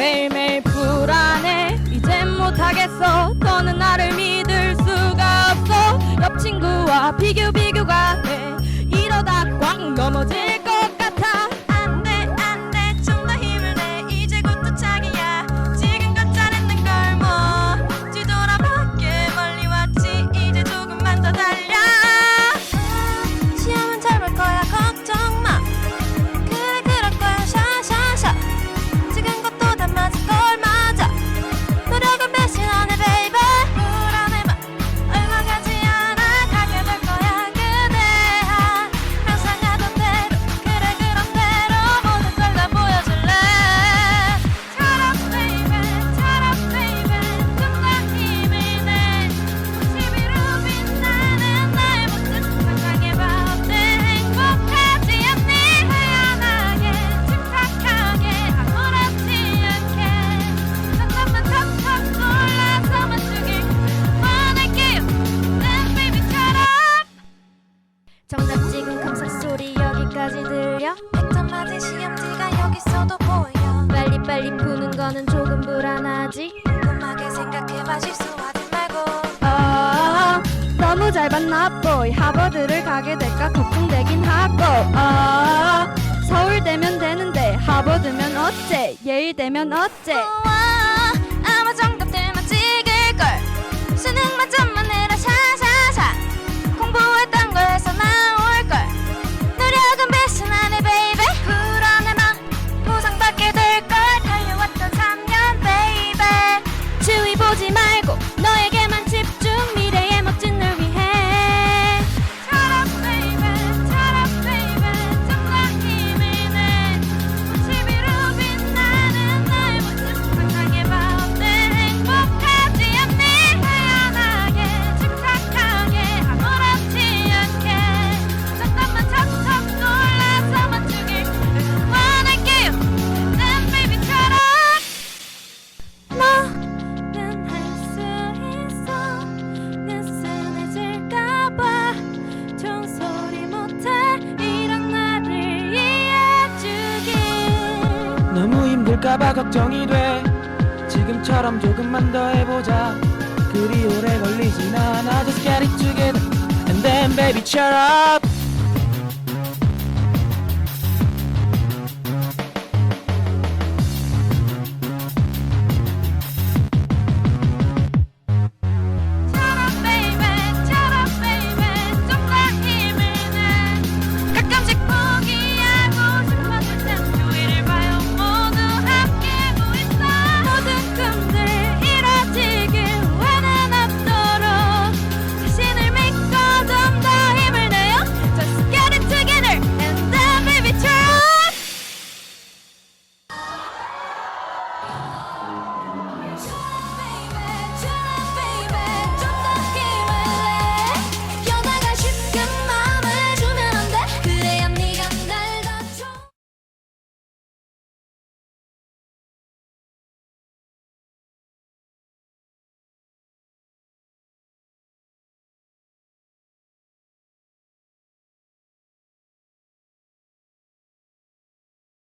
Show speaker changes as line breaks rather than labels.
매일매일 불안해. 이젠 못하겠어. 더는 나를 믿을 수가 없어. 옆 친구와 비교가 돼. 이러다 꽉 넘어질 것 같아.
안돼 좀 더 힘을 내. 이제 곧 도착이야. 지금껏 잘했는 걸 뭐. 뒤돌아밖에 멀리 왔지. 이제 조금만 더 달려. 시험은 잘 볼 거야 걱정 마. 그래 그럴 거야 샤샤샤. 지금 것도 다 맞을 걸 맞아. 노력은 배신하네 베이비. 불안해만 얼마 가지 않아. 가게 될 거야 그대야. 상상하던 대로 그래 그런 대로 모든 걸 다 보여줄래. Turn up baby 좀 더 힘을 내. 11로 빛나는 나의 모습 상상해봐. 어때 행복하지 않니. 태연하게 침착하게 아무렇지 않게 잠깐만 턱턱 놀라서 맞추길 원할게요. 난 베이비처럼. 정답 찍은 검사 소리 여기까지 들려. 100점 맞은 시험지가 여기 있어도 보여.
빨리빨리 푸는 거는 조금 불안하지.
꼼꼼하게 생각해봐 실수하지 말고.
너무 잘 봤나 boy. 하버드를 가게 될까 걱정되긴 하고. 서울대면 되는데 하버드면 어째. 예일대면 어째.
아마 정답들만 찍을걸. 수능 만점만 해라 샤샤샤. 공부했던 걸 해서 나올걸. 노력은 배신하네 베이비. 불안해만 보상받게 될걸. 달려왔던 3년 베이비.
주위 보지 말고 너에게만 집중. 미래의 멋진 널 위해.
Turn up baby 좀 더 힘을 내. 11로 빛나는 나의 모습 상상해봐. 어때 행복하지 않니. 태연하게 침착하게 아무렇지 않게 잠깐만 척척 놀라서 맞추길 원할게요. 난 베이비처럼. 너는 할 수 있어. 느슨해질까봐 종소리 못해. 이런 나를 이해해주길.
너무 힘들까봐 걱정이 돼. 지금처럼 조금만 더 해보자. 그리 오래 걸리진 않아. Just get it together and then baby shut up.